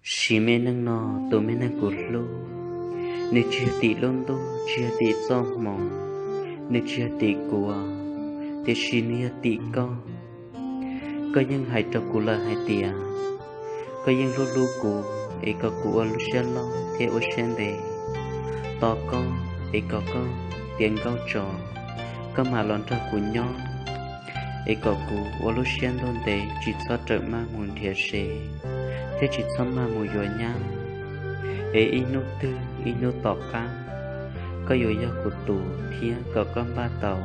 Chỉ mê nâng nọ tôi mê nâng cột lô. Nếu chia tị lôn tô chia tị gió mỏng. Nếu chia tị của thì chỉ nia tị con. Có những hãy trọc cụ là hai tìa. Có những lô lô cụ ấy có cụ ở lúc xe lo thế ở xe đề. To con ấy có con tiền gao trò. Có mà lòn ra cụ nhỏ ấy có cụ ở lúc xe đôn đề chỉ cho trợ ma nguồn thiệt xế. Thế chỉ cho ma mùi dùa nhau ấy ino tư ino tỏ cá. Có dùa do cụ tù thía có con ba tàu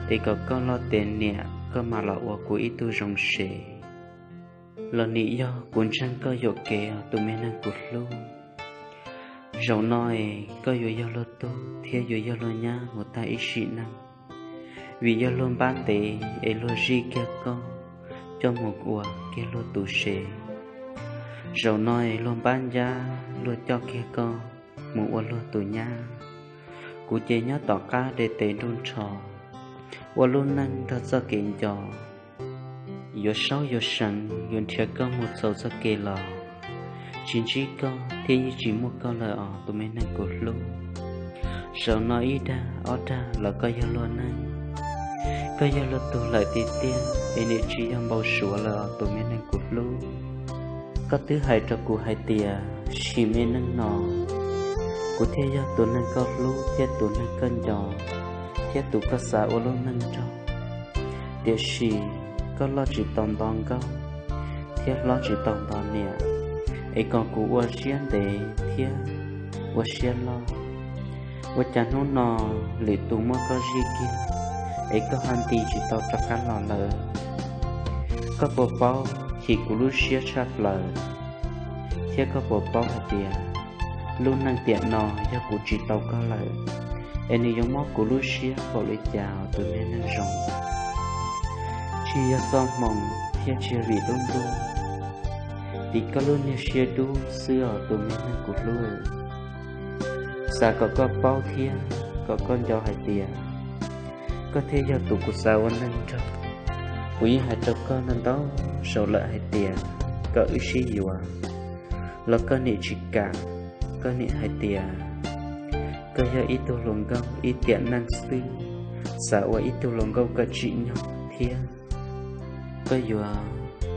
ấy có con lo tiền nẹ có mà lọ của cụ ý tu rong xế. Lo nị do cuốn trang có dùa kê tù mê năng cụt lô. Rau nói có dùa do lo tô thía dùa do lo nhá một ta ý sĩ năng. Vì do luôn bán tế ấy lo ri kia con cho một ua kia lo tù xế. Rau nói luôn bán giá lo cho kia con một ua lo tù nhá. Cụ chế nhá tỏ cá để tế đôn trò. Ua luôn năng thật ra kiện cho. Yo sáu yo sẵn yon thiệt con một sầu ra kê lò. Chính trí con thế như chỉ một con lời ở tụi mình năng cột lô. Rau nói ý đa ó đa là có yo luôn năng. Có yo lo tù lại tì tiên ấy nè chỉ ông bao sủa là ở tụi mình năng cột lô. Có thứ hai cho cụ hai tìa chỉ mê năng nọ. Cụ thế do tụi năng có lô thế tụi năng cân giò. Thế tụi có xã ô lô năng cho. Để chỉ có lo chỉ tòng tòng câu. Thế lo chỉ tòng tòng nè. Ấy còn cụ ua xiên để thế ua xiên lo. Ua chán hôn nọ lệ tụi mơ có gì kia. Ấy có hoàn tì chỉ tàu cho cá lò lờ. Có bộ bao chỉ cụ lúc xia chát lờ. Thế có bộ bao hạt tìa. Luôn năng tiện nọ do cụ chỉ tàu có lờ. Em này giống móc của lúc xia bỏ lấy chào từ bên năng rộng. Chỉ ra xong mong thiên chia rỉ đông đô. Thì có luôn như xia đu xưa từ bên năng của lưu. Xa có bao thiên có con dao hải tìa. Có thể do tụ của sao anh năng cho. Quý hải cho con năng đó sầu lợi hải tìa. Có ưu xí dùa. Là con nị chỉ cả. Con nị hải tìa. Có do ít tu lồng gông ít tiện năng sư. Xã hội ít tu lồng gông có chị nhau thiên. Có dùa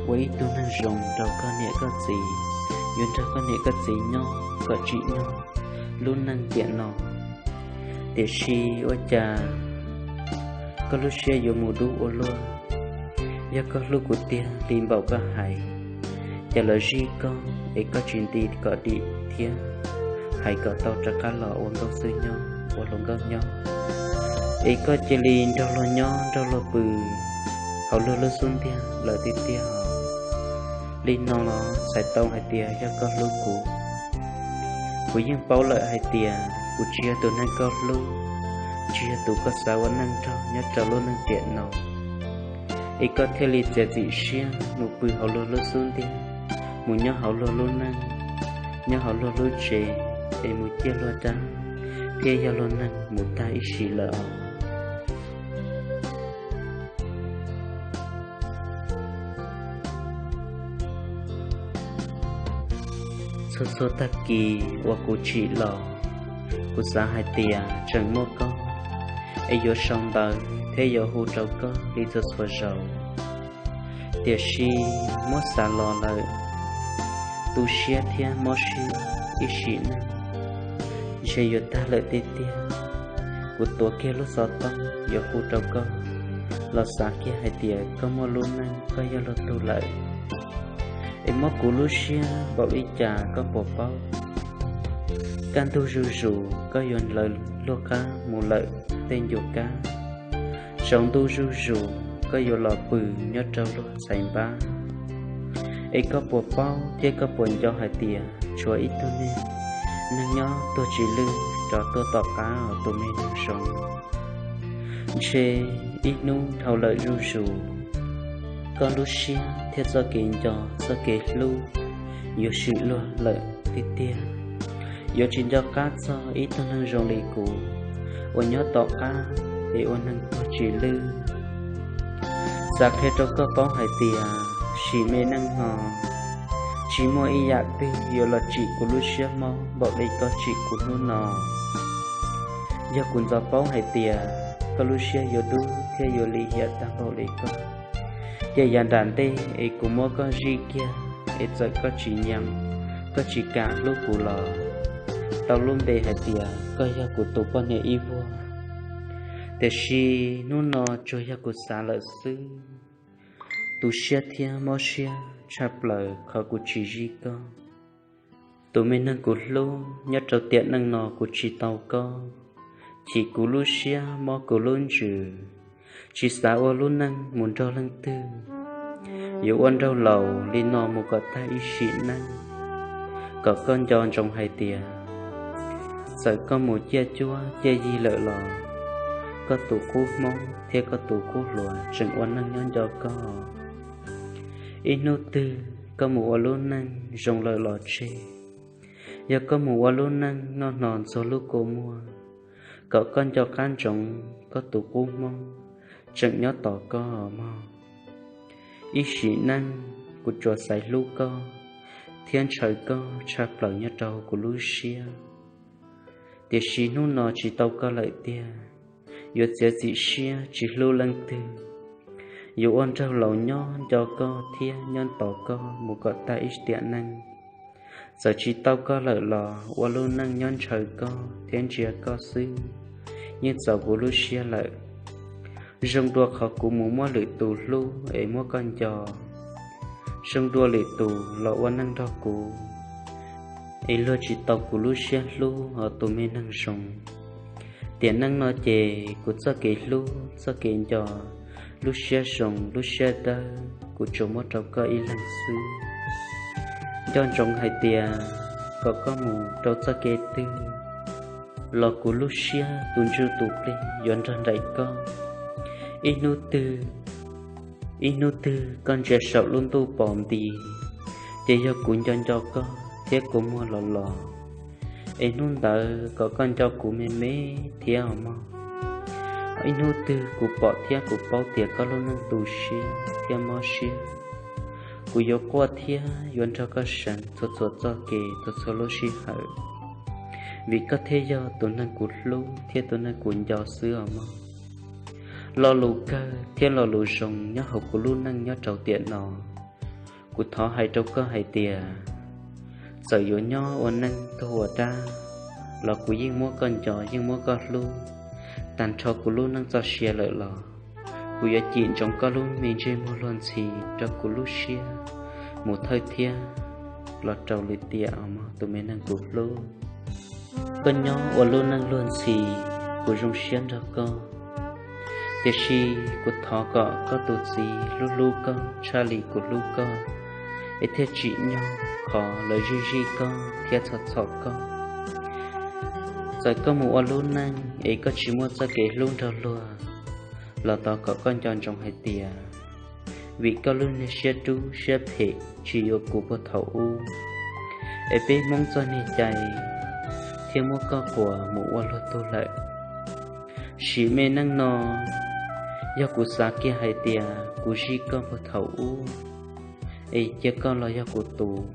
với ít tu năng rồng đâu có nệ có gì. Dùn ra có nệ có gì nhau có chị nhau. Luôn năng tiện nọ. Để xì ô chà. Có lúc xe dù mù đu ô lô. Do có lúc của tiên tìm bảo có hại. Chà lời gì con ấy có chuyện đi có đi thiên. Hãy có tàu cho cá lọ ôn tàu sư nhau, ôn lông góc nhau. Ý có chế linh cho lô nhau, cho lô bừ. Hậu lô lô xuân tia, lợi tiết tia họ. Linh nó nó, xài tàu hai tia cho có lô cũ. Quý dân bảo lợi hai tia, cụ chia tụi năng có lô. Chia tụi có sao ấn năng cho, nhớ cho lô năng tiện nào. Ý có thể lý giải dị xia, một bừ hậu lô lô xuân tia. Một nhớ hậu lô lô năng, nhớ hậu lô lô chế. Để một chia lo trắng kia do lo năng một ta ý xì lỡ. Số số ta kỳ và cụ chỉ lọ. Cụ xa hai tìa chẳng mô con. Ê dô sông đời thế dô hù trâu con đi cho xua rầu. Tìa xì mô xa lọ lợi. Tu xia thia mô xì ý xì năng. Sẽ dụ ta lợi tiết tiết. Của tổ kia lúc gió tông dụ khu trâu con. Lọ xa kia hai tìa có mô lưu năng có dụ lọ tu lợi. Em mốc của lúc xia bảo ý chà có bộ bao. Can tu rù rù có dụ lợi lô cá mù lợi tên dụ cá. Sống tu rù rù có dụ lọ bừ nhớ trâu lô sành ba. Ê có bộ bao thế có bộ cho hai tìa chúa ít tu nên. Nâng nhó tôi chỉ lưu cho tôi tỏ cá ở tụi mình nâng sống. Chê ít nụ thầu lợi ru rù. Con lúc xia thiết do kiện cho do kê lưu. Dù sự lưu lợi tiết tia. Dù chính cho cá do ít tôi nâng rồng lì cũ. Ôi nhó tỏ cá để ôi nâng tôi chỉ lưu. Giặc hết cho có bó hải tìa. Chỉ mê nâng hò. chỉ mua ý dạ tư giờ là chỉ của lúc xưa mau bảo đây có chỉ của nó nọ giờ cũng do bao hay tiề có lúc xưa giờ đu theo giờ lý hiện ta bảo đây có giờ dàn đàn tê ấy cũng mua có gì kia ấy giờ có chỉ nhầm có chỉ cả lúc của lò tao luôn bề hay tiề có giờ của tụ con nhà y vua để si nó nọ cho giờ của xa lợi sư tu xia thia mò xia chắp lời khó của chỉ gì có tụi mình năng của lô nhất đầu tiên năng nọ của chỉ tàu có chỉ của lô xia mò của lôn trừ chỉ sao ở lôn năng muốn cho lăng tư yêu ăn rau lầu lên nọ một cái tay xị năng có con giòn trong hai tia sợ có một chia chua chia gì lợi lò có tủ cú mong theo có tủ cú lùa chừng oan năng nhon cho có inô tư có một lô năng rong lợi lò chê giờ có một lô năng non non số lúc cô mua có con cho can trọng có tủ cú mong chừng nhớ tỏ có mò ý sĩ năng của trò xảy lúc có thiên trời có chạp lời nhớ trâu của Lucia để sĩ nụ nọ chỉ tao có lợi tia dù sẽ dị xia chỉ lưu lăng tư dù ôn trao lầu nhó cho có thiên nhân tỏ có một gọt ta ít tiện năng giờ chỉ tao có lợi lò qua lưu năng nhân trời có thiên chia có sư nhưng giờ của Lucia lợi rong đua khó của mua lưỡi tù lưu ấy mua con trò rong đua lưỡi tù lọ qua năng đo cụ ấy lo chỉ tao của Lucia lưu ở tù mê năng rong tiền năng nói chè của sa kỹ lu sa kỹ cho lu xe sòng lu xe ta của chỗ mất trâu có ý lăng sư cho trong hai tia có mù trâu sa kỹ tư lò của lu xe tuôn chưa tụt lên dọn ra đại con inu tư con trẻ sợ luôn tu bỏm đi để cho cuốn cho con thế cũng mua lò anh nun đỡ có con cho cụ mẹ mẹ theo mà anh nu tư cụ bỏ theo cụ bao tiền có luôn năng tù xia theo mò xia cụ yêu qua theo yon cho các sản thuật cho kề thuật số lô xia hở vì có thế do tụi năng cụ lú theo tụi năng cụ giàu xưa mà lo lù cơ theo lo lù rồng nhớ học cụ luôn năng nhớ trầu tiền nọ cụ thọ hay trâu cơ hay tiền sợ dụ nhỏ ôn năng thua ra là của riêng mua con trò riêng mua con luôn tàn trò của luôn năng cho xia lợi lò của giá trị trong con luôn mình chơi mua luôn xì cho của lúc xia một thời thia là trâu lịch tiệt mà tụi mình năng của luôn con nhỏ ôn luôn năng luôn xì của rong xiên cho con để xì của thọ có tụt xì lu con Charlie của lu con ấy thế chị nhau khó lời duy con thiết thật con giờ có một ô luôn năng ấy có chỉ muốn ra kể luôn cho luôn là tao có con chọn trong hai tia vì có luôn nên xe trú xe thể chỉ yêu của bộ thầu u ấy bé mong cho nên chạy theo mua con của một ô luôn tu lợi chỉ mê năng nò do của xã kia hai tia của chỉ con bộ thầu u ấy cho con là do của tù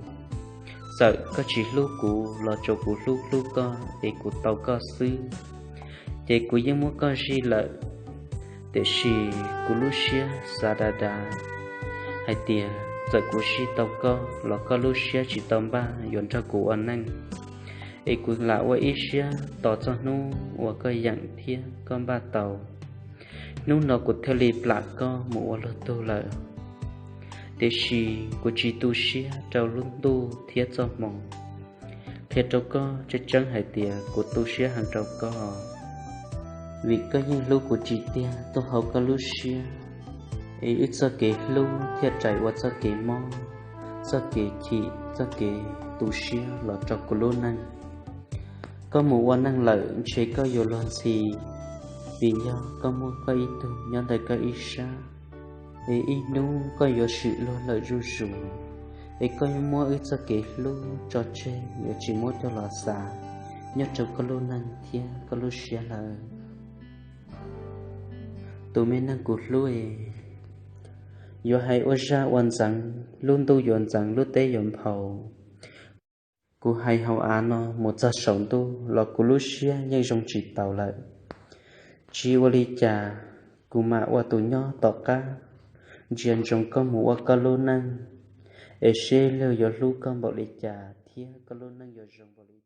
sợ có chỉ lúc cụ là chỗ của lúc con để của tàu có sư để của những món con gì lợi để xì của lúc xia sa đa hay tiền sợ của xì tàu có là có lúc xia chỉ tầm ba dọn cho cụ ăn năng ấy của lão ấy xia tỏ cho nu và có dạng thiên con ba tàu nu nó của theo lì bạc có một lô tô lợi để xì của chị tu xia trâu luôn tu thiết cho mong thiết trâu có chắc chắn hay tiền của tu xia hàng trâu có vì có những lúc của chị tia tôi học có lúc xia ấy ít cho kể lúc thiết chạy qua cho kể mò cho kể chị cho kể tu xia là trâu của luôn năng có một quan năng lợi chỉ có nhiều loạn xì vì nhau có một cái ý tu nhân đại cái ý xa ấy nu có nhiều sự lo lợi ru rù ấy có mua ít cho kể luôn cho chơi nhiều chỉ mua cho là xả nhất trong có luôn năng thiên có luôn xia là tụi mình năng cột lôi yo hay ô ra oan rằng luôn tu yon rằng lúc tế yon phầu cú hay hậu án nó một giờ sống tu lọ cú lúc xia nhưng trong chỉ tàu lại chỉ ô li trà cú mà ô tu nhỏ tọ cá chuyện trong có một ô cá lô năng ê xê lêu yo lu con bỏ li trà thia cá lô năng yo trong bỏ li